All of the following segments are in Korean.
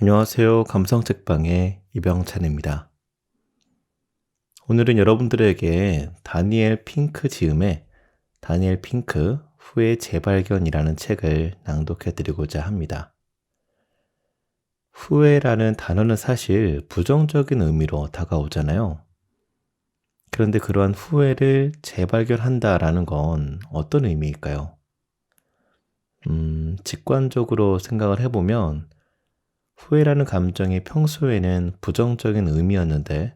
안녕하세요. 감성책방의 이병찬입니다. 오늘은 여러분들에게 다니엘 핑크 지음의 다니엘 핑크 후회 재발견이라는 책을 낭독해 드리고자 합니다. 후회라는 단어는 사실 부정적인 의미로 다가오잖아요. 그런데 그러한 후회를 재발견한다라는 건 어떤 의미일까요? 직관적으로 생각을 해보면 후회라는 감정이 평소에는 부정적인 의미였는데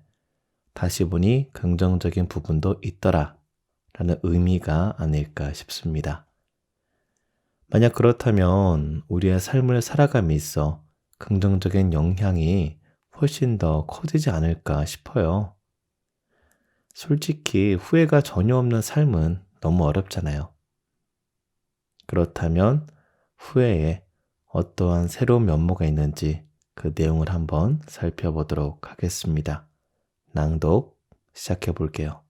다시 보니 긍정적인 부분도 있더라 라는 의미가 아닐까 싶습니다. 만약 그렇다면 우리의 삶을 살아감에 있어 긍정적인 영향이 훨씬 더 커지지 않을까 싶어요. 솔직히 후회가 전혀 없는 삶은 너무 어렵잖아요. 그렇다면 후회에 어떠한 새로운 면모가 있는지 그 내용을 한번 살펴보도록 하겠습니다. 낭독 시작해 볼게요.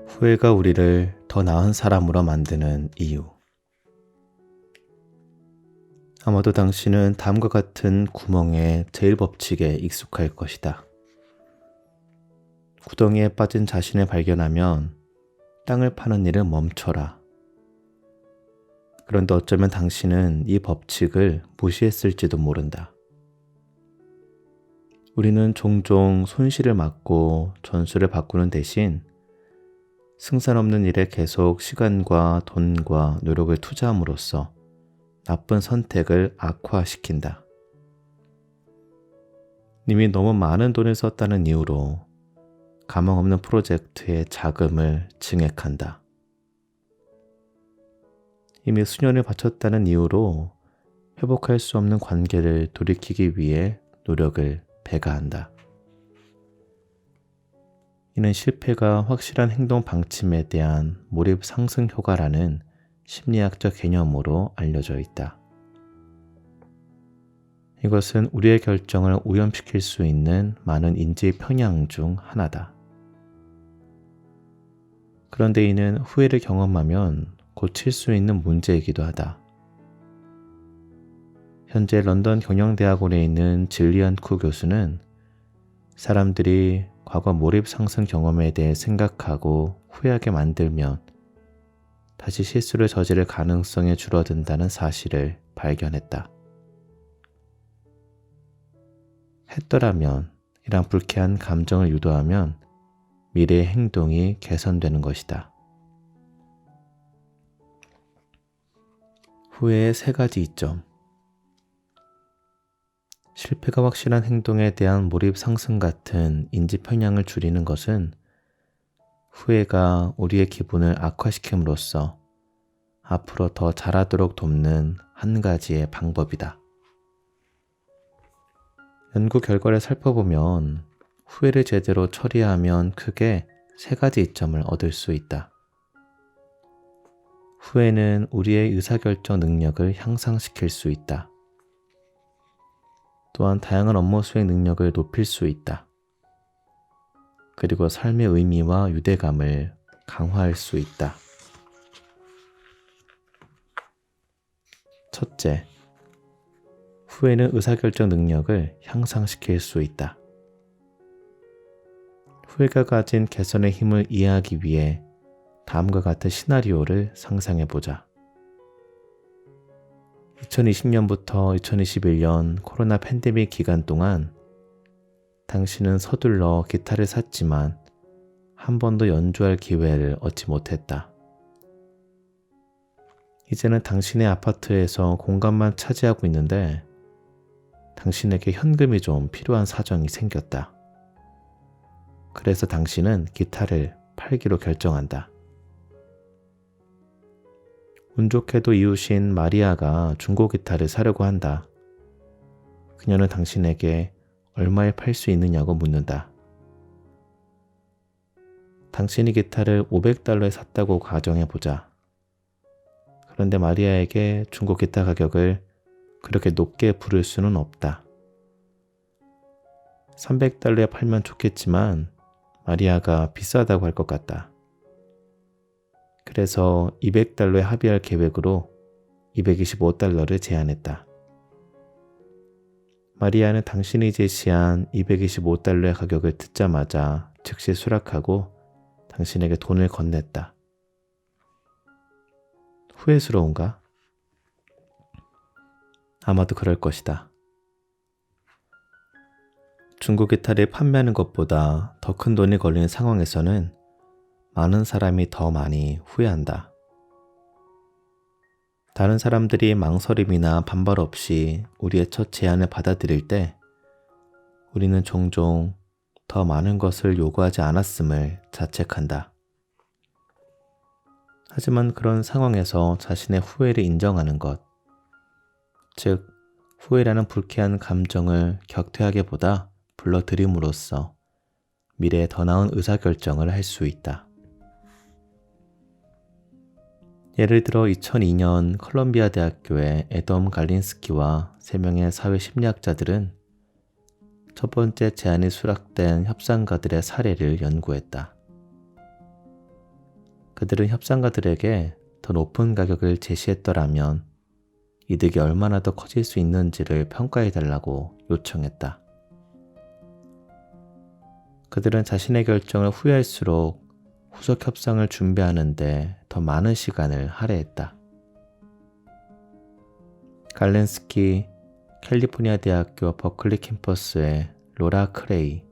후회가 우리를 더 나은 사람으로 만드는 이유. 아마도 당신은 다음과 같은 구멍의 제일 법칙에 익숙할 것이다. 구덩이에 빠진 자신을 발견하면 땅을 파는 일을 멈춰라. 그런데 어쩌면 당신은 이 법칙을 무시했을지도 모른다. 우리는 종종 손실을 막고 전술을 바꾸는 대신 승산 없는 일에 계속 시간과 돈과 노력을 투자함으로써 나쁜 선택을 악화시킨다. 이미 너무 많은 돈을 썼다는 이유로 가망 없는 프로젝트에 자금을 증액한다. 이미 수년을 바쳤다는 이유로 회복할 수 없는 관계를 돌이키기 위해 노력을 배가한다. 이는 실패가 확실한 행동 방침에 대한 몰입 상승 효과라는 심리학적 개념으로 알려져 있다. 이것은 우리의 결정을 오염시킬 수 있는 많은 인지 편향 중 하나다. 그런데 이는 후회를 경험하면 고칠 수 있는 문제이기도 하다. 현재 런던 경영대학원에 있는 질리안 쿠 교수는 사람들이 과거 몰입 상승 경험에 대해 생각하고 후회하게 만들면 다시 실수를 저지를 가능성이 줄어든다는 사실을 발견했다. 했더라면 이런 불쾌한 감정을 유도하면 미래의 행동이 개선되는 것이다. 후회의 3가지 이점. 실패가 확실한 행동에 대한 몰입 상승 같은 인지 편향을 줄이는 것은 후회가 우리의 기분을 악화시킴으로써 앞으로 더 잘하도록 돕는 한 가지의 방법이다. 연구 결과를 살펴보면 후회를 제대로 처리하면 크게 3가지 이점을 얻을 수 있다. 후회는 우리의 의사결정 능력을 향상시킬 수 있다. 또한 다양한 업무 수행 능력을 높일 수 있다. 그리고 삶의 의미와 유대감을 강화할 수 있다. 첫째, 후회는 의사결정 능력을 향상시킬 수 있다. 후회가 가진 개선의 힘을 이해하기 위해 다음과 같은 시나리오를 상상해보자. 2020년부터 2021년 코로나 팬데믹 기간 동안 당신은 서둘러 기타를 샀지만 한 번도 연주할 기회를 얻지 못했다. 이제는 당신의 아파트에서 공간만 차지하고 있는데 당신에게 현금이 좀 필요한 사정이 생겼다. 그래서 당신은 기타를 팔기로 결정한다. 운 좋게도 이웃인 마리아가 중고 기타를 사려고 한다. 그녀는 당신에게 얼마에 팔 수 있느냐고 묻는다. 당신이 기타를 $500에 샀다고 가정해보자. 그런데 마리아에게 중고 기타 가격을 그렇게 높게 부를 수는 없다. $300에 팔면 좋겠지만 마리아가 비싸다고 할 것 같다. 그래서 $200에 합의할 계획으로 $225를 제안했다. 마리아는 당신이 제시한 $225의 가격을 듣자마자 즉시 수락하고 당신에게 돈을 건넸다. 후회스러운가? 아마도 그럴 것이다. 중고 기타를 판매하는 것보다 더 큰 돈이 걸리는 상황에서는 많은 사람이 더 많이 후회한다. 다른 사람들이 망설임이나 반발 없이 우리의 첫 제안을 받아들일 때 우리는 종종 더 많은 것을 요구하지 않았음을 자책한다. 하지만 그런 상황에서 자신의 후회를 인정하는 것, 즉 후회라는 불쾌한 감정을 격퇴하게보다 불러들임으로써 미래에 더 나은 의사결정을 할 수 있다. 예를 들어 2002년 컬럼비아 대학교의 애덤 갈린스키와 3명의 사회심리학자들은 첫 번째 제안이 수락된 협상가들의 사례를 연구했다. 그들은 협상가들에게 더 높은 가격을 제시했더라면 이득이 얼마나 더 커질 수 있는지를 평가해달라고 요청했다. 그들은 자신의 결정을 후회할수록 후속 협상을 준비하는데 더 많은 시간을 할애했다. 갈렌스키 캘리포니아 대학교 버클리 캠퍼스의 로라 크레이,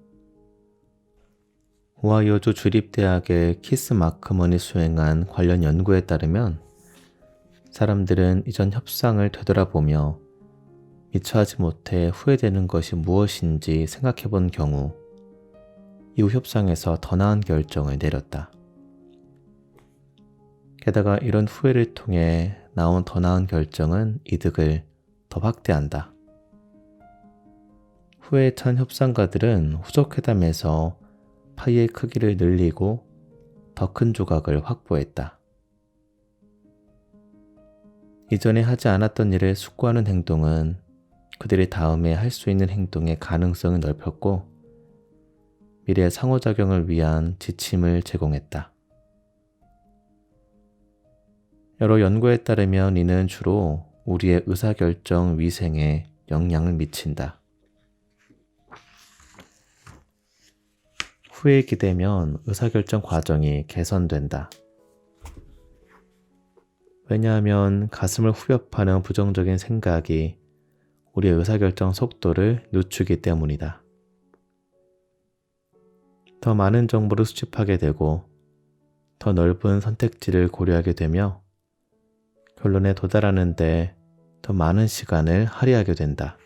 오하이오주 주립대학의 키스 마크먼이 수행한 관련 연구에 따르면 사람들은 이전 협상을 되돌아보며 미처 하지 못해 후회되는 것이 무엇인지 생각해 본 경우 이후 협상에서 더 나은 결정을 내렸다. 게다가 이런 후회를 통해 나온 더 나은 결정은 이득을 더 확대한다. 후회에 찬 협상가들은 후속 회담에서 파이의 크기를 늘리고 더 큰 조각을 확보했다. 이전에 하지 않았던 일을 숙고하는 행동은 그들이 다음에 할 수 있는 행동의 가능성을 넓혔고 미래의 상호작용을 위한 지침을 제공했다. 여러 연구에 따르면 이는 주로 우리의 의사결정 위생에 영향을 미친다. 후회에 기대면 의사결정 과정이 개선된다. 왜냐하면 가슴을 후벼파는 부정적인 생각이 우리의 의사결정 속도를 늦추기 때문이다. 더 많은 정보를 수집하게 되고 더 넓은 선택지를 고려하게 되며 결론에 도달하는 데 더 많은 시간을 할애하게 된다.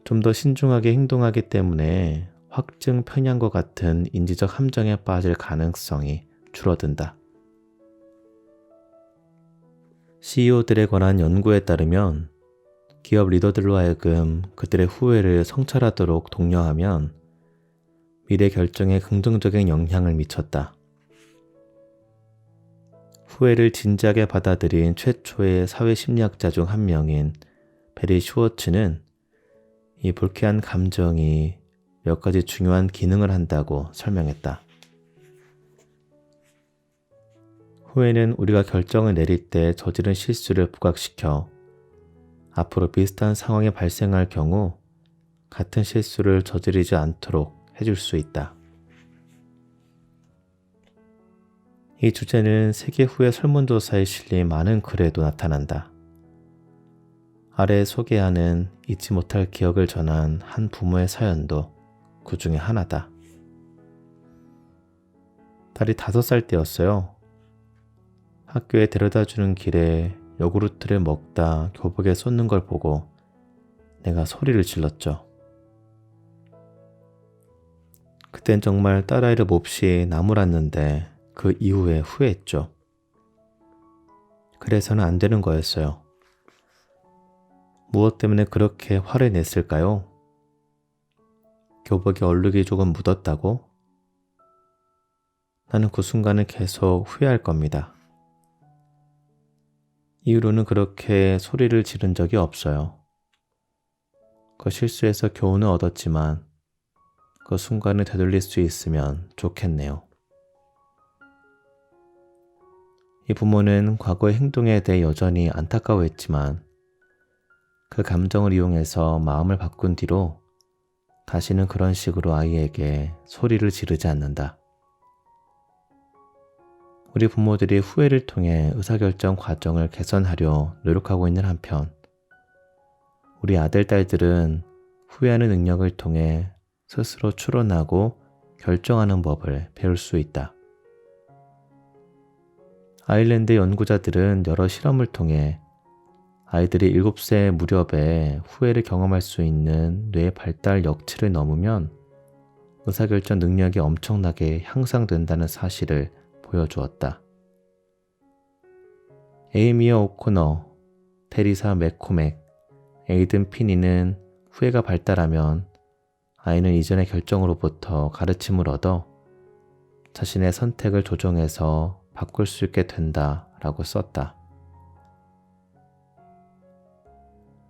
좀 더 신중하게 행동하기 때문에 확증 편향과 같은 인지적 함정에 빠질 가능성이 줄어든다. CEO들에 관한 연구에 따르면 기업 리더들로 하여금 그들의 후회를 성찰하도록 독려하면 미래 결정에 긍정적인 영향을 미쳤다. 후회를 진지하게 받아들인 최초의 사회심리학자 중 한 명인 베리 슈워츠는 이 불쾌한 감정이 몇 가지 중요한 기능을 한다고 설명했다. 후회는 우리가 결정을 내릴 때 저지른 실수를 부각시켜 앞으로 비슷한 상황이 발생할 경우 같은 실수를 저지르지 않도록 해줄 수 있다. 이 주제는 세계 후회 설문조사에 실린 많은 글에도 나타난다. 아래 소개하는 잊지 못할 기억을 전한 한 부모의 사연도 그 중에 하나다. 딸이 5살 때였어요. 학교에 데려다주는 길에 요구르트를 먹다 교복에 쏟는 걸 보고 내가 소리를 질렀죠. 그땐 정말 딸아이를 몹시 나무랐는데 그 이후에 후회했죠. 그래서는 안 되는 거였어요. 무엇 때문에 그렇게 화를 냈을까요? 교복에 얼룩이 조금 묻었다고? 나는 그 순간을 계속 후회할 겁니다. 이후로는 그렇게 소리를 지른 적이 없어요. 그 실수에서 교훈을 얻었지만 그 순간을 되돌릴 수 있으면 좋겠네요. 이 부모는 과거의 행동에 대해 여전히 안타까워했지만 그 감정을 이용해서 마음을 바꾼 뒤로 다시는 그런 식으로 아이에게 소리를 지르지 않는다. 우리 부모들이 후회를 통해 의사결정 과정을 개선하려 노력하고 있는 한편 우리 아들, 딸들은 후회하는 능력을 통해 스스로 추론하고 결정하는 법을 배울 수 있다. 아일랜드 연구자들은 여러 실험을 통해 아이들이 7세 무렵에 후회를 경험할 수 있는 뇌 발달 역치를 넘으면 의사결정 능력이 엄청나게 향상된다는 사실을 보여주었다. 에이미어 오코너, 테리사 맥코맥, 에이든 피니는 후회가 발달하면 아이는 이전의 결정으로부터 가르침을 얻어 자신의 선택을 조정해서 바꿀 수 있게 된다라고 썼다.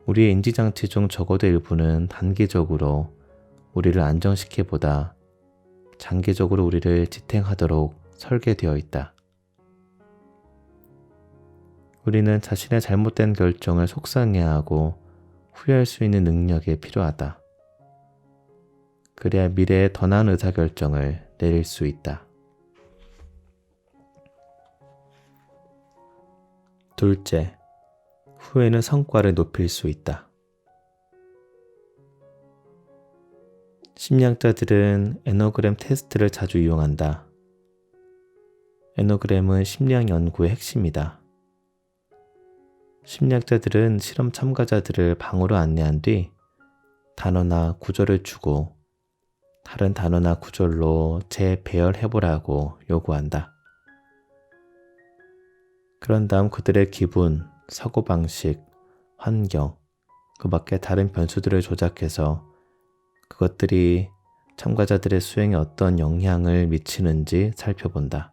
우리의 인지장치 중 적어도 일부는 단기적으로 우리를 안정시키보다 장기적으로 우리를 지탱하도록 설계되어 있다. 우리는 자신의 잘못된 결정을 속상해하고 후회할 수 있는 능력이 필요하다. 그래야 미래에 더 나은 의사결정을 내릴 수 있다. 둘째, 후회는 성과를 높일 수 있다. 심리학자들은 에너그램 테스트를 자주 이용한다. 에너그램은 심리학 연구의 핵심이다. 심리학자들은 실험 참가자들을 방으로 안내한 뒤 단어나 구절을 주고 다른 단어나 구절로 재배열해보라고 요구한다. 그런 다음 그들의 기분, 사고방식, 환경, 그 밖에 다른 변수들을 조작해서 그것들이 참가자들의 수행에 어떤 영향을 미치는지 살펴본다.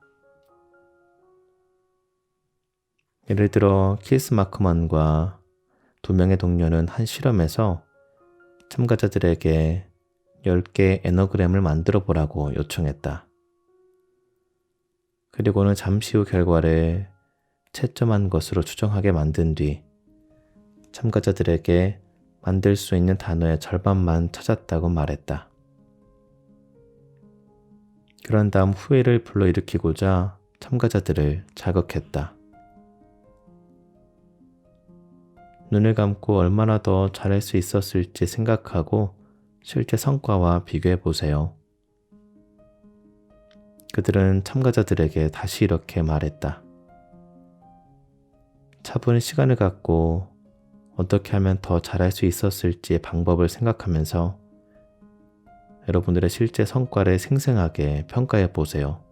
예를 들어 키스 마크먼과 2명의 동료는 한 실험에서 참가자들에게 10개의 에너그램을 만들어 보라고 요청했다. 그리고는 잠시 후 결과를 채점한 것으로 추정하게 만든 뒤 참가자들에게 만들 수 있는 단어의 절반만 찾았다고 말했다. 그런 다음 후회를 불러일으키고자 참가자들을 자극했다. 눈을 감고 얼마나 더 잘할 수 있었을지 생각하고 실제 성과와 비교해 보세요. 그들은 참가자들에게 다시 이렇게 말했다. 차분히 시간을 갖고 어떻게 하면 더 잘할 수 있었을지의 방법을 생각하면서 여러분들의 실제 성과를 생생하게 평가해 보세요.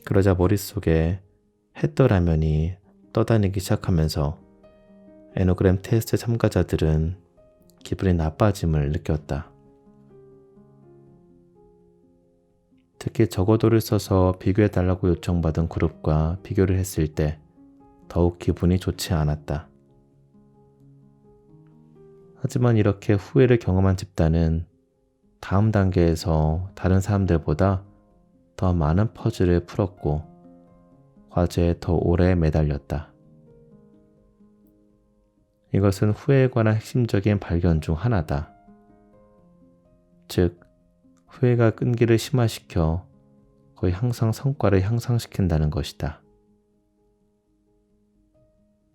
그러자 머릿속에 했더라면이 떠다니기 시작하면서 에너그램 테스트 참가자들은 기분이 나빠짐을 느꼈다. 특히 적어도를 써서 비교해달라고 요청받은 그룹과 비교를 했을 때 더욱 기분이 좋지 않았다. 하지만 이렇게 후회를 경험한 집단은 다음 단계에서 다른 사람들보다 더 많은 퍼즐을 풀었고 과제에 더 오래 매달렸다. 이것은 후회에 관한 핵심적인 발견 중 하나다. 즉, 후회가 끈기를 심화시켜 거의 항상 성과를 향상시킨다는 것이다.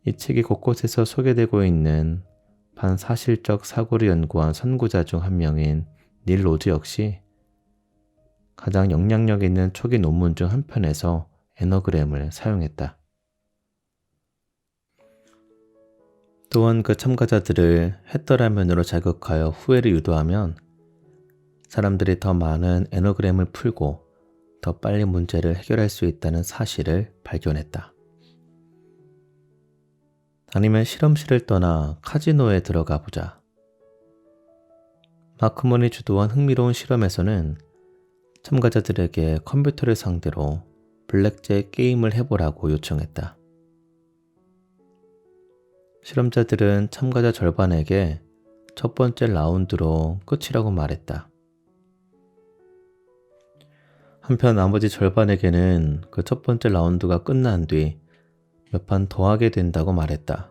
이 책이 곳곳에서 소개되고 있는 반사실적 사고를 연구한 선구자 중 한 명인 닐 로즈 역시 가장 영향력 있는 초기 논문 중 한 편에서 에너그램을 사용했다. 또한 그 참가자들을 했더라면으로 자극하여 후회를 유도하면 사람들이 더 많은 에너그램을 풀고 더 빨리 문제를 해결할 수 있다는 사실을 발견했다. 아니면 실험실을 떠나 카지노에 들어가 보자. 마크먼이 주도한 흥미로운 실험에서는 참가자들에게 컴퓨터를 상대로 블랙잭 게임을 해보라고 요청했다. 실험자들은 참가자 절반에게 첫 번째 라운드로 끝이라고 말했다. 한편 나머지 절반에게는 그 첫 번째 라운드가 끝난 뒤 몇 판 더 하게 된다고 말했다.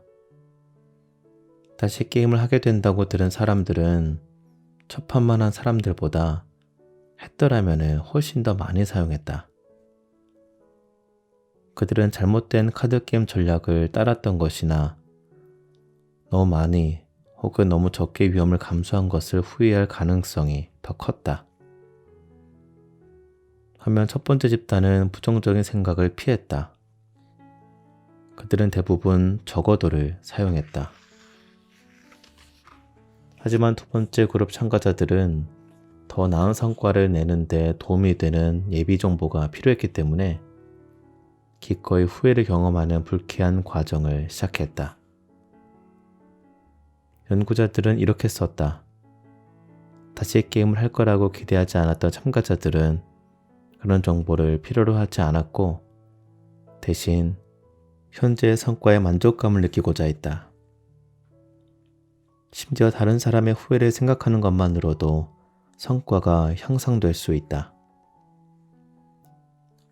다시 게임을 하게 된다고 들은 사람들은 첫 판만 한 사람들보다 했더라면은 훨씬 더 많이 사용했다. 그들은 잘못된 카드게임 전략을 따랐던 것이나 너무 많이 혹은 너무 적게 위험을 감수한 것을 후회할 가능성이 더 컸다. 반면 첫 번째 집단은 부정적인 생각을 피했다. 그들은 대부분 적어도를 사용했다. 하지만 두 번째 그룹 참가자들은 더 나은 성과를 내는데 도움이 되는 예비 정보가 필요했기 때문에 기꺼이 후회를 경험하는 불쾌한 과정을 시작했다. 연구자들은 이렇게 썼다. 다시 게임을 할 거라고 기대하지 않았던 참가자들은 그런 정보를 필요로 하지 않았고 대신 현재의 성과에 만족감을 느끼고자 했다. 심지어 다른 사람의 후회를 생각하는 것만으로도 성과가 향상될 수 있다.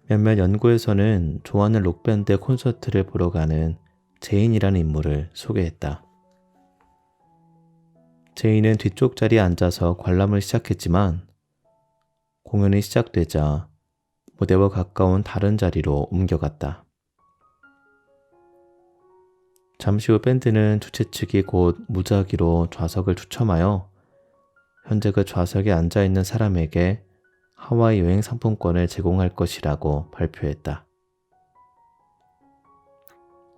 몇몇 연구에서는 좋아하는 록밴드의 콘서트를 보러 가는 제인이라는 인물을 소개했다. 제인은 뒤쪽 자리에 앉아서 관람을 시작했지만 공연이 시작되자 무대와 가까운 다른 자리로 옮겨갔다. 잠시 후 밴드는 주최 측이 곧 무작위로 좌석을 추첨하여 현재 그 좌석에 앉아있는 사람에게 하와이 여행 상품권을 제공할 것이라고 발표했다.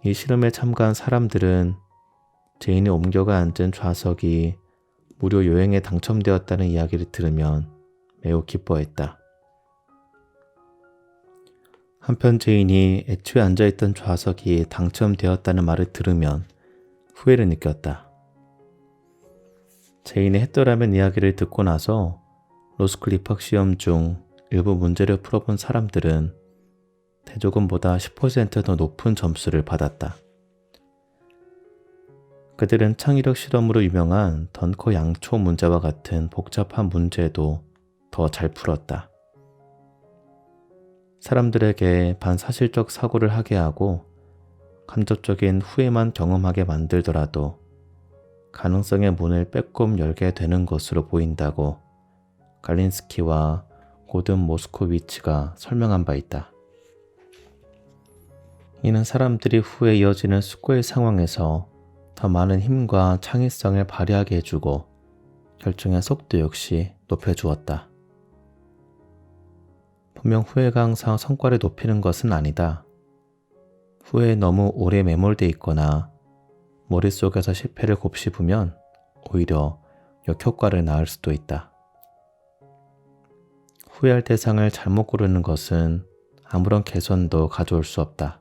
이 실험에 참가한 사람들은 제인이 옮겨가 앉은 좌석이 무료 여행에 당첨되었다는 이야기를 들으면 매우 기뻐했다. 한편 제인이 애초에 앉아있던 좌석이 당첨되었다는 말을 들으면 후회를 느꼈다. 제인의 했더라면 이야기를 듣고 나서 로스쿨 입학 시험 중 일부 문제를 풀어본 사람들은 대조금보다 10% 더 높은 점수를 받았다. 그들은 창의력 실험으로 유명한 던커 양초 문제와 같은 복잡한 문제도 더 잘 풀었다. 사람들에게 반사실적 사고를 하게 하고 간접적인 후회만 경험하게 만들더라도 가능성의 문을 빼꼼 열게 되는 것으로 보인다고 갈린스키와 고든 모스코비치가 설명한 바 있다. 이는 사람들이 후에 이어지는 수고의 상황에서 더 많은 힘과 창의성을 발휘하게 해주고 결정의 속도 역시 높여주었다. 분명 후회가 항상 성과를 높이는 것은 아니다. 후회에 너무 오래 매몰돼 있거나 머릿속에서 실패를 곱씹으면 오히려 역효과를 낳을 수도 있다. 후회할 대상을 잘못 고르는 것은 아무런 개선도 가져올 수 없다.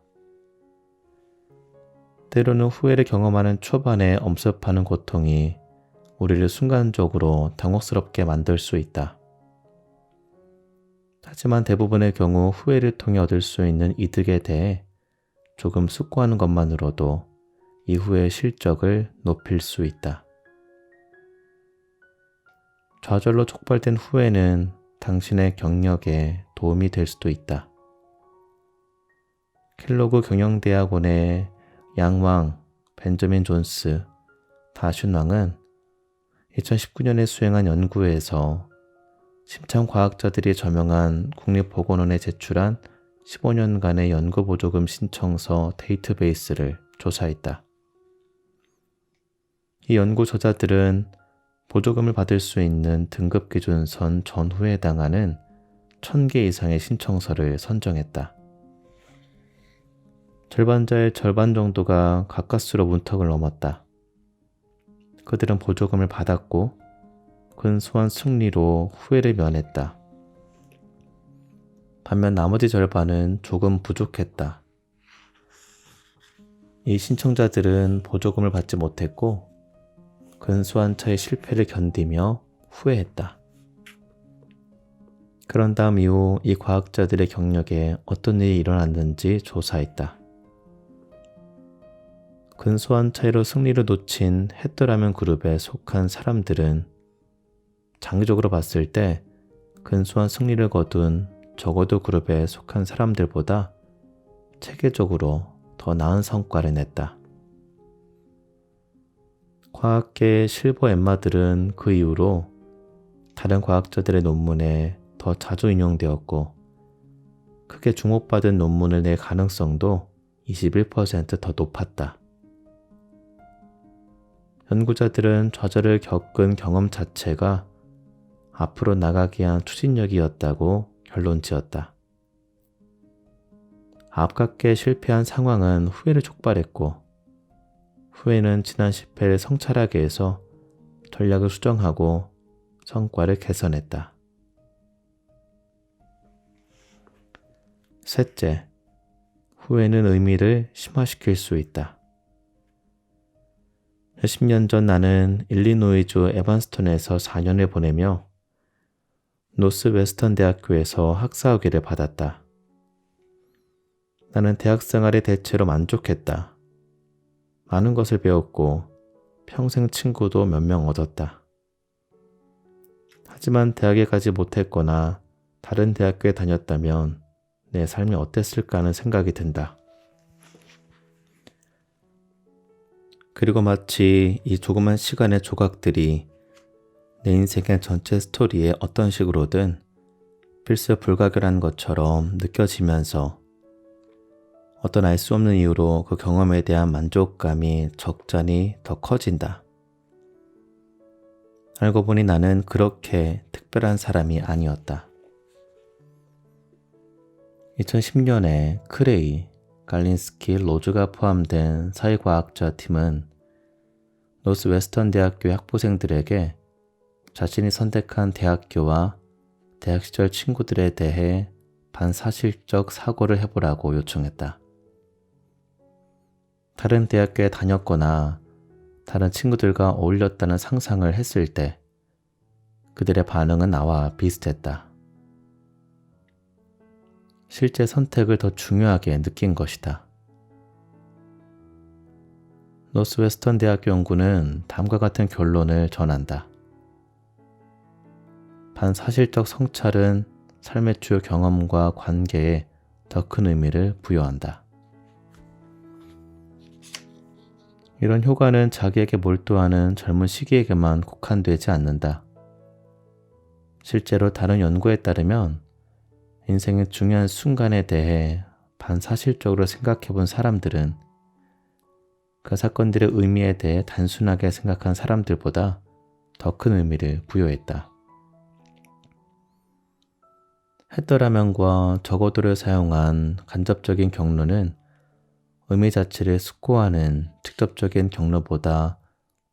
때로는 후회를 경험하는 초반에 엄습하는 고통이 우리를 순간적으로 당혹스럽게 만들 수 있다. 하지만 대부분의 경우 후회를 통해 얻을 수 있는 이득에 대해 조금 숙고하는 것만으로도 이후의 실적을 높일 수 있다. 좌절로 촉발된 후회는 당신의 경력에 도움이 될 수도 있다. 켈로그 경영대학원의 양왕, 벤저민 존스, 다슌왕은 2019년에 수행한 연구에서 심창과학자들이 저명한 국립보건원에 제출한 15년간의 연구보조금 신청서 데이터베이스를 조사했다. 이 연구 저자들은 보조금을 받을 수 있는 등급기준선 전후에 해당하는 1000개 이상의 신청서를 선정했다. 절반자의 절반 정도가 가까스로 문턱을 넘었다. 그들은 보조금을 받았고 근소한 승리로 후회를 면했다. 반면 나머지 절반은 조금 부족했다. 이 신청자들은 보조금을 받지 못했고 근소한 차의 실패를 견디며 후회했다. 그런 다음 이후 이 과학자들의 경력에 어떤 일이 일어났는지 조사했다. 근소한 차이로 승리를 놓친 했더라면 그룹에 속한 사람들은 장기적으로 봤을 때 근소한 승리를 거둔 적어도 그룹에 속한 사람들보다 체계적으로 더 나은 성과를 냈다. 과학계의 실버 엠마들은 그 이후로 다른 과학자들의 논문에 더 자주 인용되었고 크게 주목받은 논문을 낼 가능성도 21%더 높았다. 연구자들은 좌절을 겪은 경험 자체가 앞으로 나가기 위한 추진력이었다고 결론 지었다. 아깝게 실패한 상황은 후회를 촉발했고 후회는 지난 실패를 성찰하게 해서 전략을 수정하고 성과를 개선했다. 셋째, 후회는 의미를 심화시킬 수 있다. 몇십 년 전 나는 일리노이주 에반스톤에서 4년을 보내며 노스웨스턴 대학교에서 학사학위를 받았다. 나는 대학 생활에 대체로 만족했다. 많은 것을 배웠고 평생 친구도 몇 명 얻었다. 하지만 대학에 가지 못했거나 다른 대학교에 다녔다면 내 삶이 어땠을까 하는 생각이 든다. 그리고 마치 이 조그만 시간의 조각들이 내 인생의 전체 스토리에 어떤 식으로든 필수 불가결한 것처럼 느껴지면서 어떤 알 수 없는 이유로 그 경험에 대한 만족감이 적잖이 더 커진다. 알고 보니 나는 그렇게 특별한 사람이 아니었다. 2010년에 크레이, 갈린스키, 로즈가 포함된 사회과학자 팀은 노스웨스턴 대학교 학부생들에게 자신이 선택한 대학교와 대학 시절 친구들에 대해 반사실적 사고를 해보라고 요청했다. 다른 대학교에 다녔거나 다른 친구들과 어울렸다는 상상을 했을 때 그들의 반응은 나와 비슷했다. 실제 선택을 더 중요하게 느낀 것이다. 노스웨스턴 대학교 연구는 다음과 같은 결론을 전한다. 반사실적 성찰은 삶의 주요 경험과 관계에 더 큰 의미를 부여한다. 이런 효과는 자기에게 몰두하는 젊은 시기에게만 국한되지 않는다. 실제로 다른 연구에 따르면 인생의 중요한 순간에 대해 반사실적으로 생각해 본 사람들은 그 사건들의 의미에 대해 단순하게 생각한 사람들보다 더 큰 의미를 부여했다. 헤더라면과 적어도를 사용한 간접적인 경로는 의미 자체를 숙고하는 직접적인 경로보다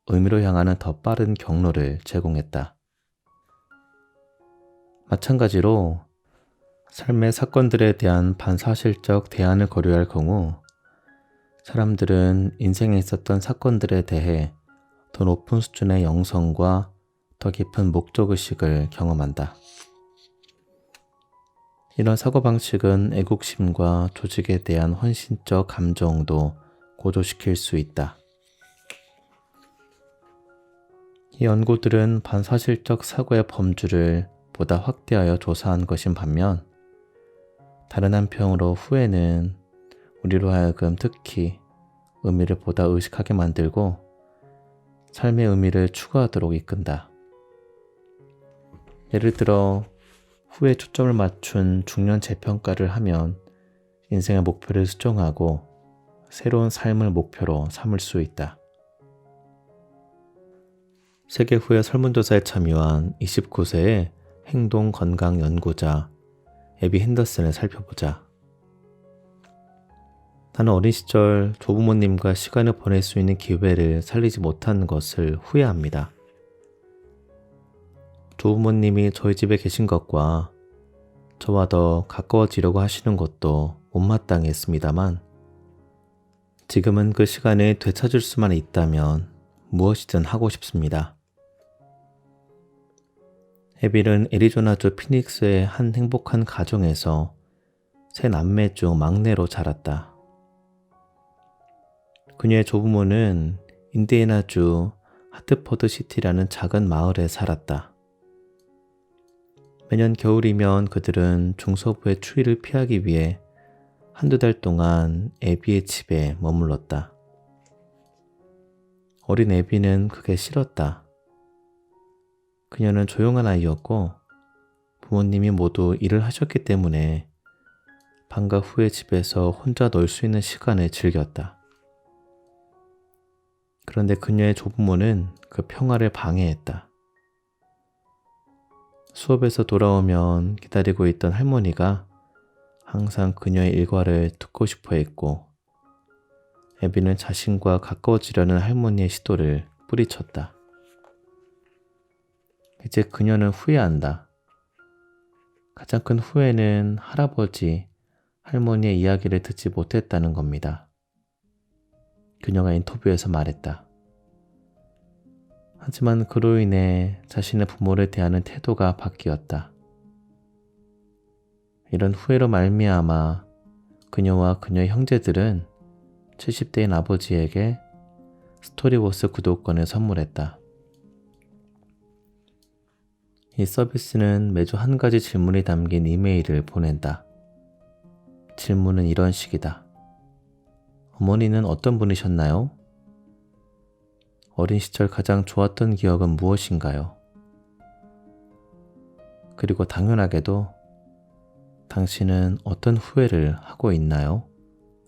의미로 향하는 더 빠른 경로를 제공했다. 마찬가지로 삶의 사건들에 대한 반사실적 대안을 고려할 경우 사람들은 인생에 있었던 사건들에 대해 더 높은 수준의 영성과 더 깊은 목적의식을 경험한다. 이런 사고방식은 애국심과 조직에 대한 헌신적 감정도 고조시킬 수 있다. 이 연구들은 반사실적 사고의 범주를 보다 확대하여 조사한 것인 반면 다른 한편으로 후회는 우리로 하여금 특히 의미를 보다 의식하게 만들고 삶의 의미를 추구하도록 이끈다. 예를 들어 후에 초점을 맞춘 중년 재평가를 하면 인생의 목표를 수정하고 새로운 삶을 목표로 삼을 수 있다. 세계 후에 설문조사에 참여한 29세의 행동 건강 연구자 애비 핸더슨을 살펴보자. 나는 어린 시절 조부모님과 시간을 보낼 수 있는 기회를 살리지 못한 것을 후회합니다. 조부모님이 저희 집에 계신 것과 저와 더 가까워지려고 하시는 것도 못마땅했습니다만 지금은 그 시간을 되찾을 수만 있다면 무엇이든 하고 싶습니다. 에빌은 애리조나주 피닉스의 한 행복한 가정에서 세 남매 중 막내로 자랐다. 그녀의 조부모는 인디애나주 하트포드 시티라는 작은 마을에 살았다. 매년 겨울이면 그들은 중서부의 추위를 피하기 위해 한두 달 동안 애비의 집에 머물렀다. 어린 애비는 그게 싫었다. 그녀는 조용한 아이였고 부모님이 모두 일을 하셨기 때문에 방과 후에 집에서 혼자 놀 수 있는 시간을 즐겼다. 그런데 그녀의 조부모는 그 평화를 방해했다. 수업에서 돌아오면 기다리고 있던 할머니가 항상 그녀의 일과를 듣고 싶어 했고 애비는 자신과 가까워지려는 할머니의 시도를 뿌리쳤다. 이제 그녀는 후회한다. 가장 큰 후회는 할아버지, 할머니의 이야기를 듣지 못했다는 겁니다. 그녀가 인터뷰에서 말했다. 하지만 그로 인해 자신의 부모를 대하는 태도가 바뀌었다. 이런 후회로 말미암아 그녀와 그녀의 형제들은 70대인 아버지에게 스토리워스 구독권을 선물했다. 이 서비스는 매주 한 가지 질문이 담긴 이메일을 보낸다. 질문은 이런 식이다. 어머니는 어떤 분이셨나요? 어린 시절 가장 좋았던 기억은 무엇인가요? 그리고 당연하게도 당신은 어떤 후회를 하고 있나요?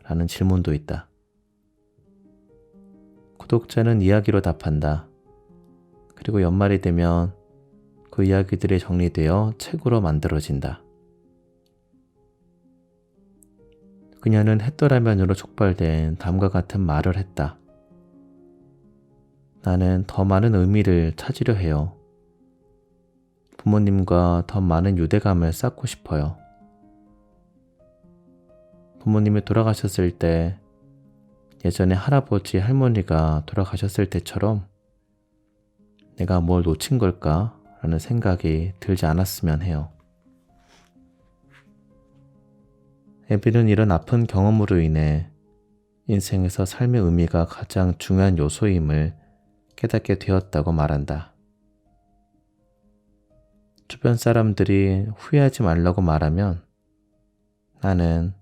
라는 질문도 있다. 구독자는 이야기로 답한다. 그리고 연말이 되면 그 이야기들이 정리되어 책으로 만들어진다. 그녀는 햇더라면으로 촉발된 다음과 같은 말을 했다. 나는 더 많은 의미를 찾으려 해요. 부모님과 더 많은 유대감을 쌓고 싶어요. 부모님이 돌아가셨을 때 예전에 할아버지, 할머니가 돌아가셨을 때처럼 내가 뭘 놓친 걸까? 라는 생각이 들지 않았으면 해요. 애비는 이런 아픈 경험으로 인해 인생에서 삶의 의미가 가장 중요한 요소임을 깨닫게 되었다고 말한다. 주변 사람들이 후회하지 말라고 말하면 나는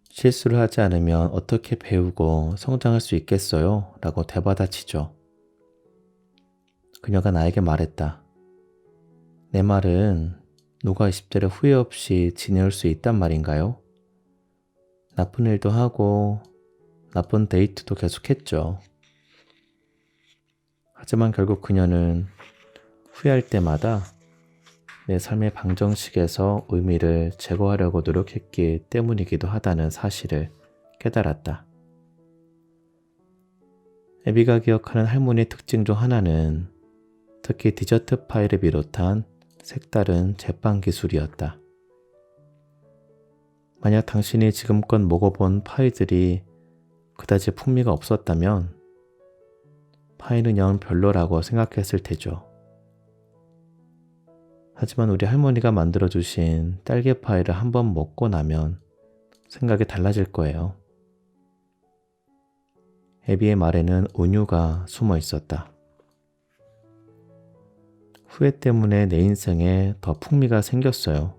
실수를 하지 않으면 어떻게 배우고 성장할 수 있겠어요? 라고 되받아치죠. 그녀가 나에게 말했다. 내 말은 누가 20대를 후회 없이 지내올 수 있단 말인가요? 나쁜 일도 하고 나쁜 데이트도 계속했죠. 하지만 결국 그녀는 후회할 때마다 내 삶의 방정식에서 의미를 제거하려고 노력했기 때문이기도 하다는 사실을 깨달았다. 애비가 기억하는 할머니의 특징 중 하나는 특히 디저트 파이를 비롯한 색다른 제빵 기술이었다. 만약 당신이 지금껏 먹어본 파이들이 그다지 풍미가 없었다면 파이는 영 별로라고 생각했을 테죠. 하지만 우리 할머니가 만들어주신 딸기 파이를 한번 먹고 나면 생각이 달라질 거예요. 애비의 말에는 은유가 숨어 있었다. 후회 때문에 내 인생에 더 풍미가 생겼어요.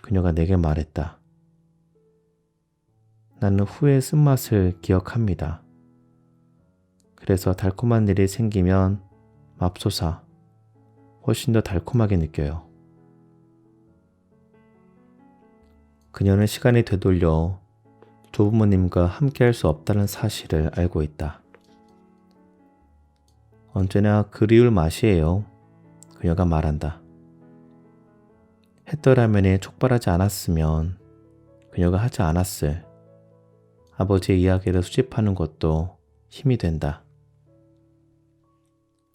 그녀가 내게 말했다. 나는 후회의 쓴맛을 기억합니다. 그래서 달콤한 일이 생기면 맙소사 훨씬 더 달콤하게 느껴요. 그녀는 시간이 되돌려 조부모님과 함께할 수 없다는 사실을 알고 있다. 언제나 그리울 맛이에요. 그녀가 말한다. 햇더라면이 촉발하지 않았으면 그녀가 하지 않았을 아버지의 이야기를 수집하는 것도 힘이 된다.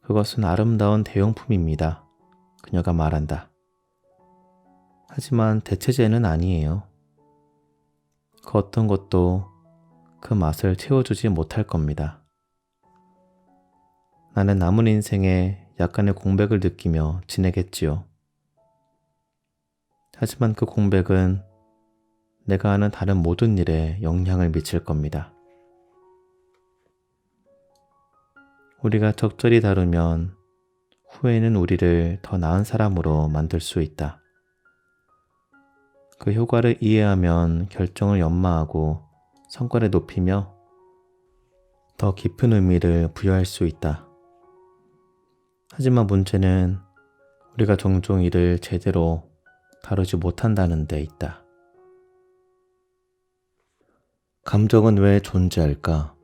그것은 아름다운 대용품입니다. 그녀가 말한다. 하지만 대체제는 아니에요. 그 어떤 것도 그 맛을 채워주지 못할 겁니다. 나는 남은 인생에 약간의 공백을 느끼며 지내겠지요. 하지만 그 공백은 내가 하는 다른 모든 일에 영향을 미칠 겁니다. 우리가 적절히 다루면 후회는 우리를 더 나은 사람으로 만들 수 있다. 그 효과를 이해하면 결정을 연마하고 성과를 높이며 더 깊은 의미를 부여할 수 있다. 하지만 문제는 우리가 종종 이를 제대로 다루지 못한다는 데 있다. 감정은 왜 존재할까?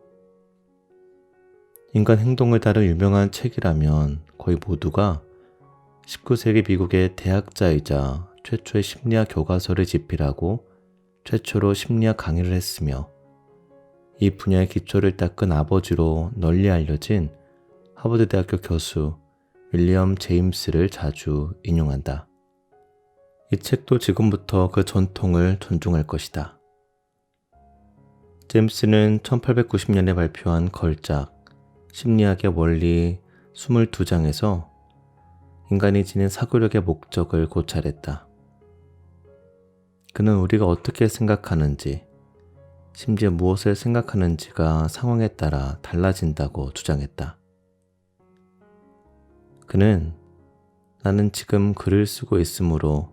인간 행동을 다룬 유명한 책이라면 거의 모두가 19세기 미국의 대학자이자 최초의 심리학 교과서를 집필하고 최초로 심리학 강의를 했으며 이 분야의 기초를 닦은 아버지로 널리 알려진 하버드 대학교 교수 윌리엄 제임스를 자주 인용한다. 이 책도 지금부터 그 전통을 존중할 것이다. 제임스는 1890년에 발표한 걸작 심리학의 원리 22장에서 인간이 지닌 사고력의 목적을 고찰했다. 그는 우리가 어떻게 생각하는지, 심지어 무엇을 생각하는지가 상황에 따라 달라진다고 주장했다. 그는 나는 지금 글을 쓰고 있으므로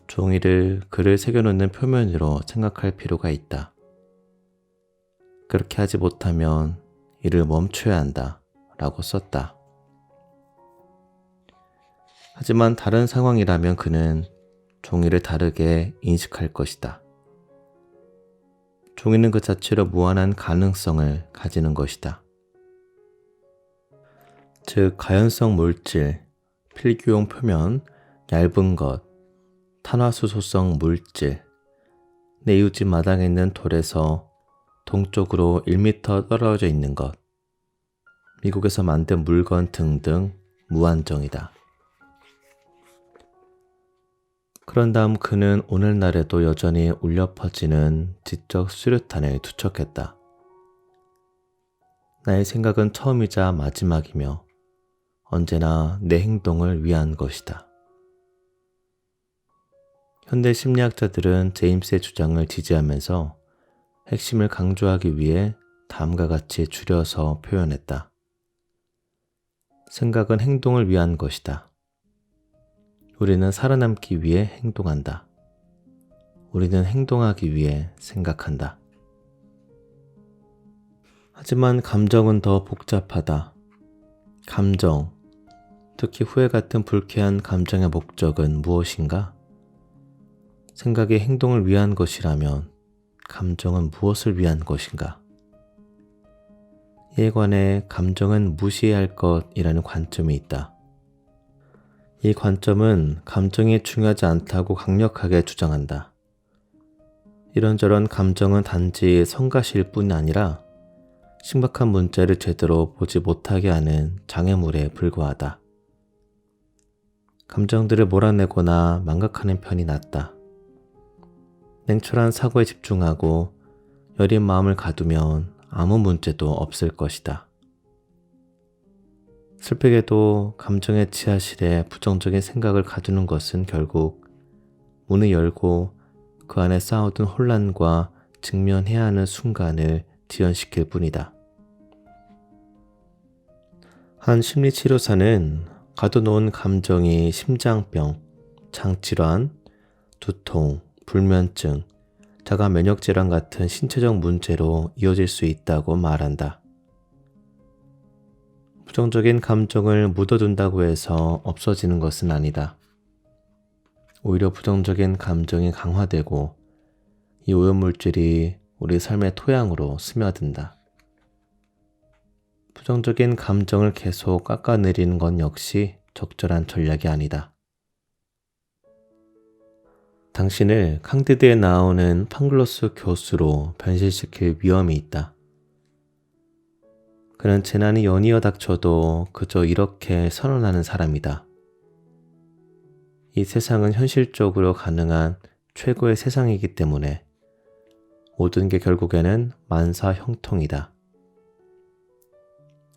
종이를 글을 새겨놓는 표면으로 생각할 필요가 있다. 그렇게 하지 못하면 이를 멈춰야 한다 라고 썼다. 하지만 다른 상황이라면 그는 종이를 다르게 인식할 것이다. 종이는 그 자체로 무한한 가능성을 가지는 것이다. 즉, 가연성 물질, 필기용 표면, 얇은 것, 탄화수소성 물질, 내 이웃집 마당에 있는 돌에서 동쪽으로 1m 떨어져 있는 것, 미국에서 만든 물건 등등 무한정이다. 그런 다음 그는 오늘날에도 여전히 울려 퍼지는 지적 수류탄을 투척했다. 나의 생각은 처음이자 마지막이며 언제나 내 행동을 위한 것이다. 현대 심리학자들은 제임스의 주장을 지지하면서 핵심을 강조하기 위해 다음과 같이 줄여서 표현했다. 생각은 행동을 위한 것이다. 우리는 살아남기 위해 행동한다. 우리는 행동하기 위해 생각한다. 하지만 감정은 더 복잡하다. 감정, 특히 후회 같은 불쾌한 감정의 목적은 무엇인가? 생각이 행동을 위한 것이라면 감정은 무엇을 위한 것인가? 이에 관해 감정은 무시해야 할 것이라는 관점이 있다. 이 관점은 감정이 중요하지 않다고 강력하게 주장한다. 이런저런 감정은 단지 성가실 뿐 아니라 심각한 문제를 제대로 보지 못하게 하는 장애물에 불과하다. 감정들을 몰아내거나 망각하는 편이 낫다. 냉철한 사고에 집중하고 여린 마음을 가두면 아무 문제도 없을 것이다. 슬프게도 감정의 지하실에 부정적인 생각을 가두는 것은 결국 문을 열고 그 안에 쌓아둔 혼란과 직면해야 하는 순간을 지연시킬 뿐이다. 한 심리치료사는 가둬놓은 감정이 심장병, 장질환, 두통, 불면증, 자가 면역질환 같은 신체적 문제로 이어질 수 있다고 말한다. 부정적인 감정을 묻어둔다고 해서 없어지는 것은 아니다. 오히려 부정적인 감정이 강화되고 이 오염물질이 우리 삶의 토양으로 스며든다. 부정적인 감정을 계속 깎아내리는 건 역시 적절한 전략이 아니다. 당신을 칸디드에 나오는 팡글로스 교수로 변신시킬 위험이 있다. 그는 재난이 연이어 닥쳐도 그저 이렇게 선언하는 사람이다. 이 세상은 현실적으로 가능한 최고의 세상이기 때문에 모든 게 결국에는 만사형통이다.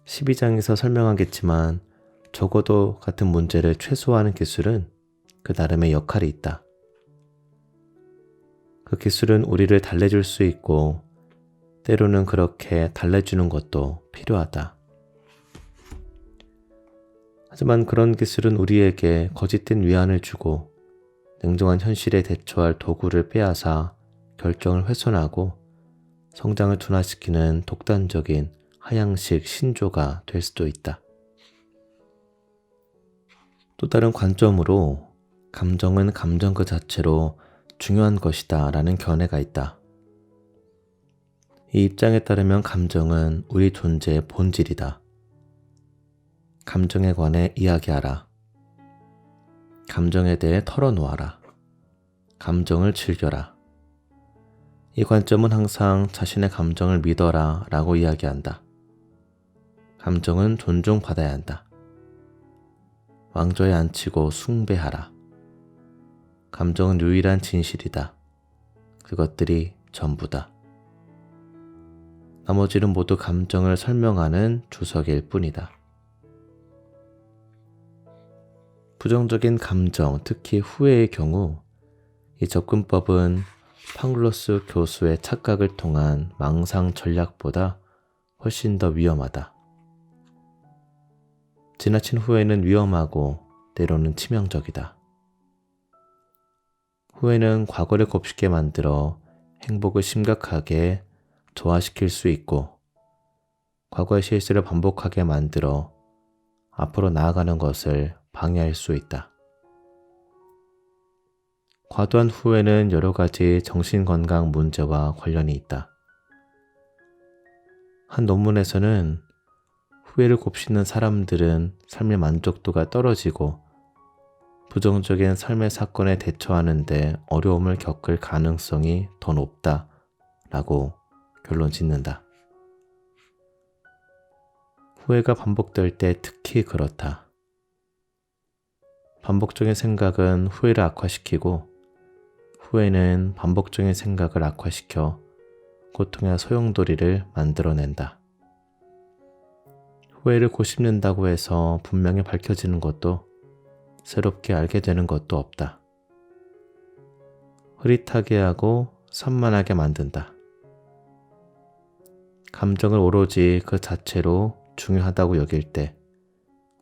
12장에서 설명하겠지만 적어도 같은 문제를 최소화하는 기술은 그 나름의 역할이 있다. 그 기술은 우리를 달래줄 수 있고 때로는 그렇게 달래주는 것도 필요하다. 하지만 그런 기술은 우리에게 거짓된 위안을 주고 냉정한 현실에 대처할 도구를 빼앗아 결정을 훼손하고 성장을 둔화시키는 독단적인 하향식 신조가 될 수도 있다. 또 다른 관점으로 감정은 감정 그 자체로 중요한 것이다 라는 견해가 있다. 이 입장에 따르면 감정은 우리 존재의 본질이다. 감정에 관해 이야기하라. 감정에 대해 털어놓아라. 감정을 즐겨라. 이 관점은 항상 자신의 감정을 믿어라 라고 이야기한다. 감정은 존중받아야 한다. 왕좌에 앉히고 숭배하라. 감정은 유일한 진실이다. 그것들이 전부다. 나머지는 모두 감정을 설명하는 주석일 뿐이다. 부정적인 감정, 특히 후회의 경우 이 접근법은 팡글로스 교수의 착각을 통한 망상 전략보다 훨씬 더 위험하다. 지나친 후회는 위험하고 때로는 치명적이다. 후회는 과거를 곱씹게 만들어 행복을 심각하게 저하시킬 수 있고 과거의 실수를 반복하게 만들어 앞으로 나아가는 것을 방해할 수 있다. 과도한 후회는 여러 가지 정신건강 문제와 관련이 있다. 한 논문에서는 후회를 곱씹는 사람들은 삶의 만족도가 떨어지고 부정적인 삶의 사건에 대처하는 데 어려움을 겪을 가능성이 더 높다라고 결론 짓는다. 후회가 반복될 때 특히 그렇다. 반복적인 생각은 후회를 악화시키고 후회는 반복적인 생각을 악화시켜 고통의 소용돌이를 만들어낸다. 후회를 곱씹는다고 해서 분명히 밝혀지는 것도 새롭게 알게 되는 것도 없다. 흐릿하게 하고 산만하게 만든다. 감정을 오로지 그 자체로 중요하다고 여길 때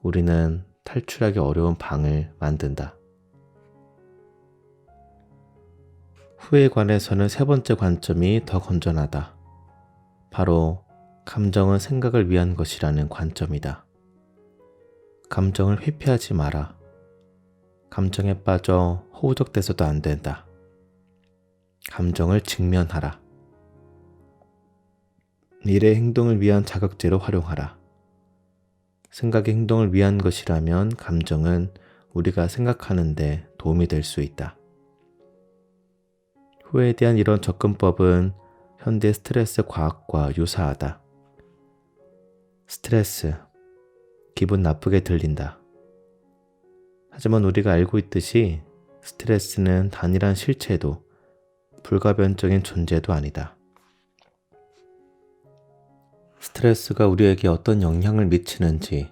우리는 탈출하기 어려운 방을 만든다. 후회에 관해서는 세 번째 관점이 더 건전하다. 바로 감정은 생각을 위한 것이라는 관점이다. 감정을 회피하지 마라. 감정에 빠져 허우적대서도 안 된다. 감정을 직면하라. 미래의 행동을 위한 자극제로 활용하라. 생각이 행동을 위한 것이라면 감정은 우리가 생각하는데 도움이 될 수 있다. 후회에 대한 이런 접근법은 현대 스트레스 과학과 유사하다. 스트레스, 기분 나쁘게 들린다. 하지만 우리가 알고 있듯이 스트레스는 단일한 실체도 불가변적인 존재도 아니다. 스트레스가 우리에게 어떤 영향을 미치는지,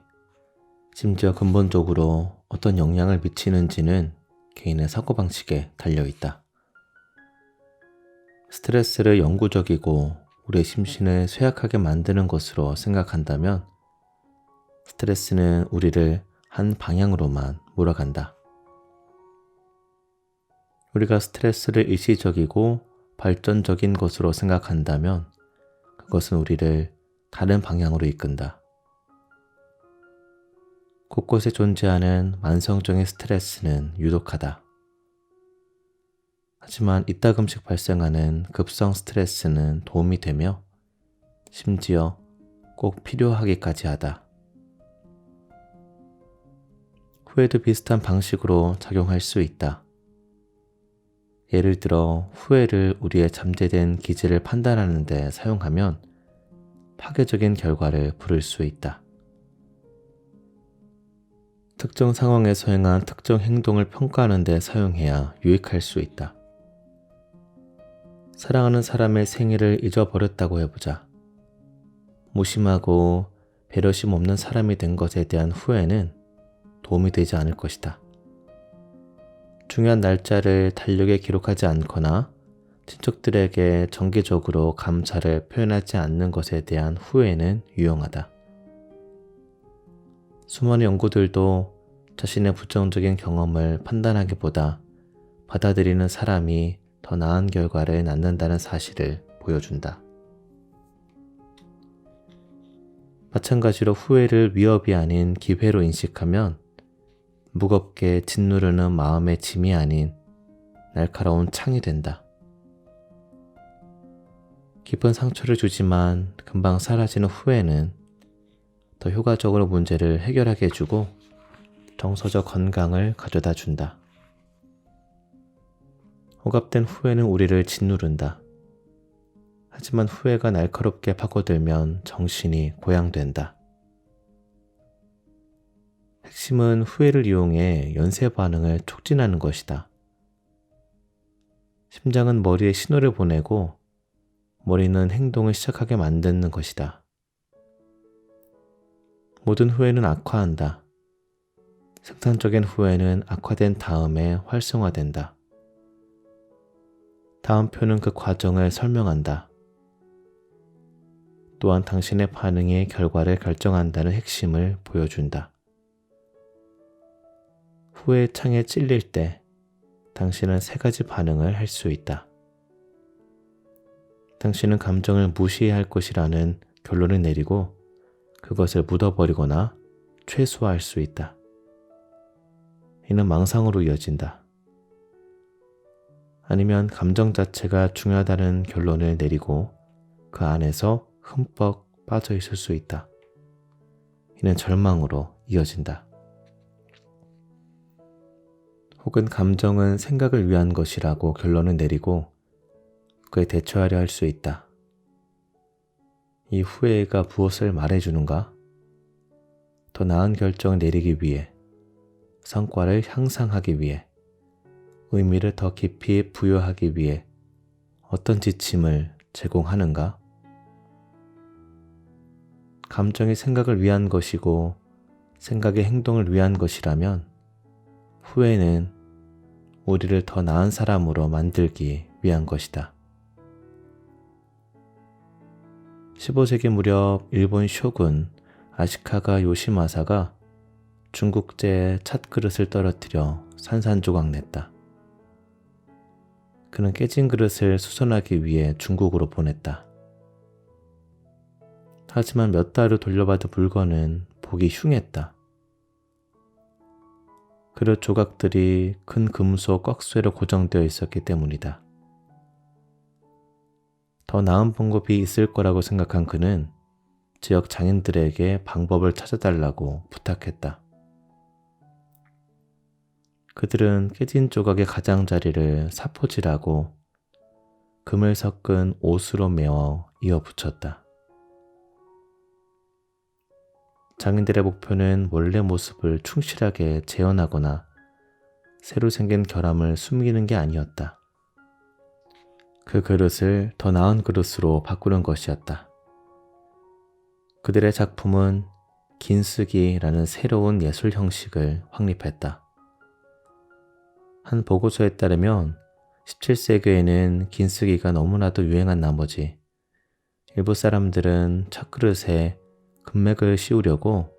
심지어 근본적으로 어떤 영향을 미치는지는 개인의 사고방식에 달려있다. 스트레스를 영구적이고 우리의 심신을 쇠약하게 만드는 것으로 생각한다면 스트레스는 우리를 한 방향으로만 몰아간다. 우리가 스트레스를 일시적이고 발전적인 것으로 생각한다면 그것은 우리를 다른 방향으로 이끈다. 곳곳에 존재하는 만성적인 스트레스는 유독하다. 하지만 이따금씩 발생하는 급성 스트레스는 도움이 되며 심지어 꼭 필요하기까지 하다. 후회도 비슷한 방식으로 작용할 수 있다. 예를 들어 후회를 우리의 잠재된 기질을 판단하는 데 사용하면 파괴적인 결과를 부를 수 있다. 특정 상황에서 행한 특정 행동을 평가하는 데 사용해야 유익할 수 있다. 사랑하는 사람의 생일을 잊어버렸다고 해보자. 무심하고 배려심 없는 사람이 된 것에 대한 후회는 도움이 되지 않을 것이다. 중요한 날짜를 달력에 기록하지 않거나 친척들에게 정기적으로 감사를 표현하지 않는 것에 대한 후회는 유용하다. 수많은 연구들도 자신의 부정적인 경험을 판단하기보다 받아들이는 사람이 더 나은 결과를 낳는다는 사실을 보여준다. 마찬가지로 후회를 위협이 아닌 기회로 인식하면 무겁게 짓누르는 마음의 짐이 아닌 날카로운 창이 된다. 깊은 상처를 주지만 금방 사라지는 후회는 더 효과적으로 문제를 해결하게 해주고 정서적 건강을 가져다 준다. 억압된 후회는 우리를 짓누른다. 하지만 후회가 날카롭게 파고들면 정신이 고양된다. 핵심은 후회를 이용해 연쇄 반응을 촉진하는 것이다. 심장은 머리에 신호를 보내고 머리는 행동을 시작하게 만드는 것이다. 모든 후회는 악화한다. 생산적인 후회는 악화된 다음에 활성화된다. 다음표는 그 과정을 설명한다. 또한 당신의 반응이 결과를 결정한다는 핵심을 보여준다. 후회의 창에 찔릴 때 당신은 3가지 반응을 할 수 있다. 당신은 감정을 무시해야 할 것이라는 결론을 내리고 그것을 묻어버리거나 최소화할 수 있다. 이는 망상으로 이어진다. 아니면 감정 자체가 중요하다는 결론을 내리고 그 안에서 흠뻑 빠져 있을 수 있다. 이는 절망으로 이어진다. 혹은 감정은 생각을 위한 것이라고 결론을 내리고 그에 대처하려 할 수 있다. 이 후회가 무엇을 말해주는가? 더 나은 결정을 내리기 위해, 성과를 향상하기 위해, 의미를 더 깊이 부여하기 위해 어떤 지침을 제공하는가? 감정이 생각을 위한 것이고 생각이 행동을 위한 것이라면 후회는 우리를 더 나은 사람으로 만들기 위한 것이다. 15세기 무렵 일본 쇼군 아시카가 요시마사가 중국제의 찻그릇을 떨어뜨려 산산조각 냈다. 그는 깨진 그릇을 수선하기 위해 중국으로 보냈다. 하지만 몇 달 후 돌려받은 물건은 보기 흉했다. 그릇 조각들이 큰 금속 꺽쇠로 고정되어 있었기 때문이다. 더 나은 방법이 있을 거라고 생각한 그는 지역 장인들에게 방법을 찾아달라고 부탁했다. 그들은 깨진 조각의 가장자리를 사포질하고 금을 섞은 옷으로 메워 이어 붙였다. 장인들의 목표는 원래 모습을 충실하게 재현하거나 새로 생긴 결함을 숨기는 게 아니었다. 그 그릇을 더 나은 그릇으로 바꾸는 것이었다. 그들의 작품은 긴쓰기라는 새로운 예술 형식을 확립했다. 한 보고서에 따르면 17세기에는 긴쓰기가 너무나도 유행한 나머지 일부 사람들은 찻그릇에 금맥을 씌우려고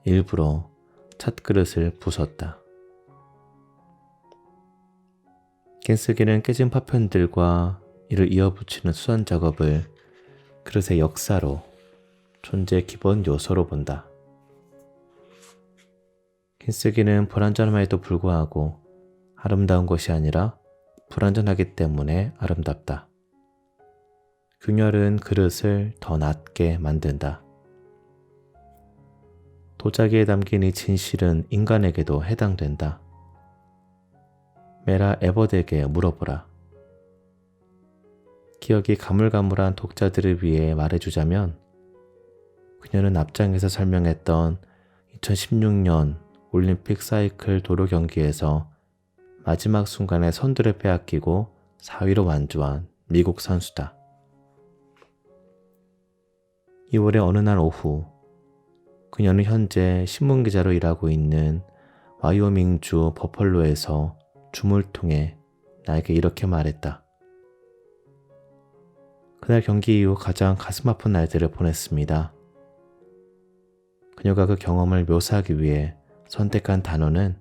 일부러 찻그릇을 부쉈다. 긴쓰기는 깨진 파편들과 이를 이어붙이는 수선 작업을 그릇의 역사로 존재의 기본 요소로 본다. 긴쓰기는 불완전함에도 불구하고 아름다운 것이 아니라 불완전하기 때문에 아름답다. 균열은 그릇을 더 낫게 만든다. 도자기에 담긴 이 진실은 인간에게도 해당된다. 메라 에버드에게 물어보라. 기억이 가물가물한 독자들을 위해 말해주자면 그녀는 앞장에서 설명했던 2016년 올림픽 사이클 도로 경기에서 마지막 순간에 선두를 빼앗기고 4위로 완주한 미국 선수다. 2월의 어느 날 오후 그녀는 현재 신문기자로 일하고 있는 와이오밍주 버펄로에서 줌을 통해 나에게 이렇게 말했다. 그날 경기 이후 가장 가슴 아픈 날들을 보냈습니다. 그녀가 그 경험을 묘사하기 위해 선택한 단어는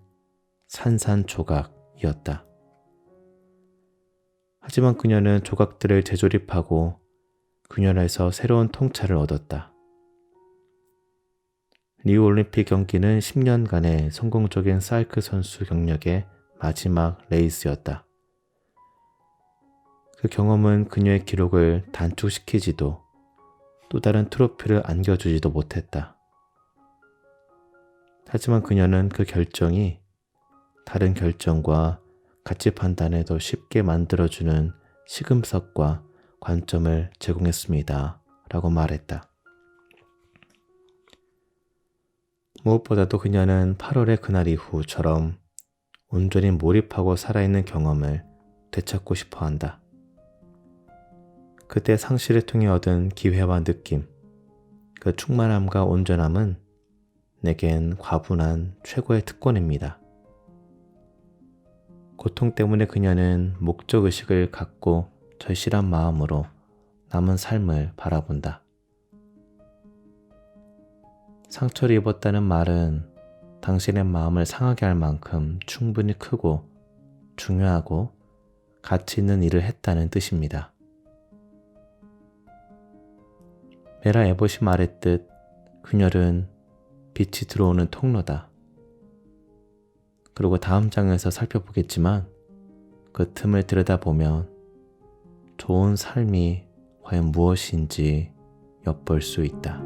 산산조각이었다. 하지만 그녀는 조각들을 재조립하고 그녀에서 새로운 통찰을 얻었다. 리우 올림픽 경기는 10년간의 성공적인 사이클 선수 경력의 마지막 레이스였다. 그 경험은 그녀의 기록을 단축시키지도 또 다른 트로피를 안겨주지도 못했다. 하지만 그녀는 그 결정이 다른 결정과 가치 판단에 더 쉽게 만들어주는 시금석과 관점을 제공했습니다. 라고 말했다. 무엇보다도 그녀는 8월의 그날 이후처럼 온전히 몰입하고 살아있는 경험을 되찾고 싶어 한다. 그때 상실을 통해 얻은 기회와 느낌, 그 충만함과 온전함은 내겐 과분한 최고의 특권입니다. 고통 때문에 그녀는 목적의식을 갖고 절실한 마음으로 남은 삶을 바라본다. 상처를 입었다는 말은 당신의 마음을 상하게 할 만큼 충분히 크고 중요하고 가치 있는 일을 했다는 뜻입니다. 메라 에봇이 말했듯 그녀는 빛이 들어오는 통로다. 그리고 다음 장에서 살펴보겠지만 그 틈을 들여다보면 좋은 삶이 과연 무엇인지 엿볼 수 있다.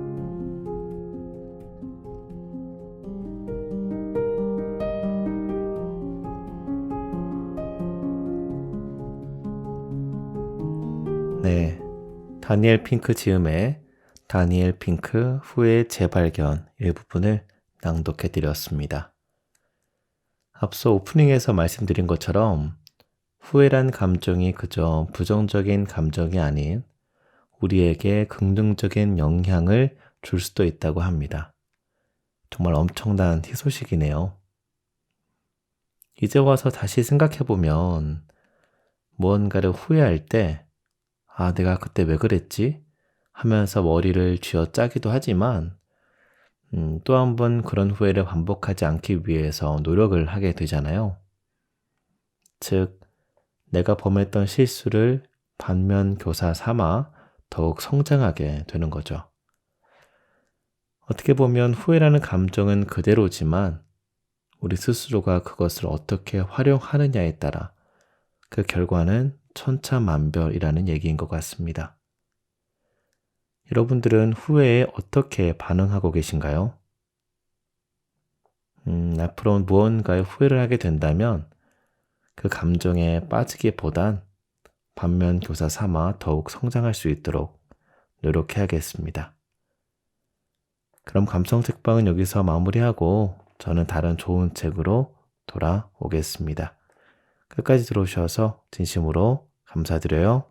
네, 다니엘 핑크 지음의 다니엘 핑크 후의 재발견 일부분을 낭독해드렸습니다. 앞서 오프닝에서 말씀드린 것처럼 후회란 감정이 그저 부정적인 감정이 아닌 우리에게 긍정적인 영향을 줄 수도 있다고 합니다. 정말 엄청난 희소식이네요. 이제 와서 다시 생각해보면 무언가를 후회할 때 내가 그때 왜 그랬지? 하면서 머리를 쥐어짜기도 하지만 또 한 번 그런 후회를 반복하지 않기 위해서 노력을 하게 되잖아요. 즉, 내가 범했던 실수를 반면교사 삼아 더욱 성장하게 되는 거죠. 어떻게 보면 후회라는 감정은 그대로지만 우리 스스로가 그것을 어떻게 활용하느냐에 따라 그 결과는 천차만별이라는 얘기인 것 같습니다. 여러분들은 후회에 어떻게 반응하고 계신가요? 앞으로 무언가에 후회를 하게 된다면 그 감정에 빠지기보단 반면교사 삼아 더욱 성장할 수 있도록 노력해야겠습니다. 그럼 감성책방은 여기서 마무리하고 저는 다른 좋은 책으로 돌아오겠습니다. 끝까지 들어오셔서 진심으로 감사드려요.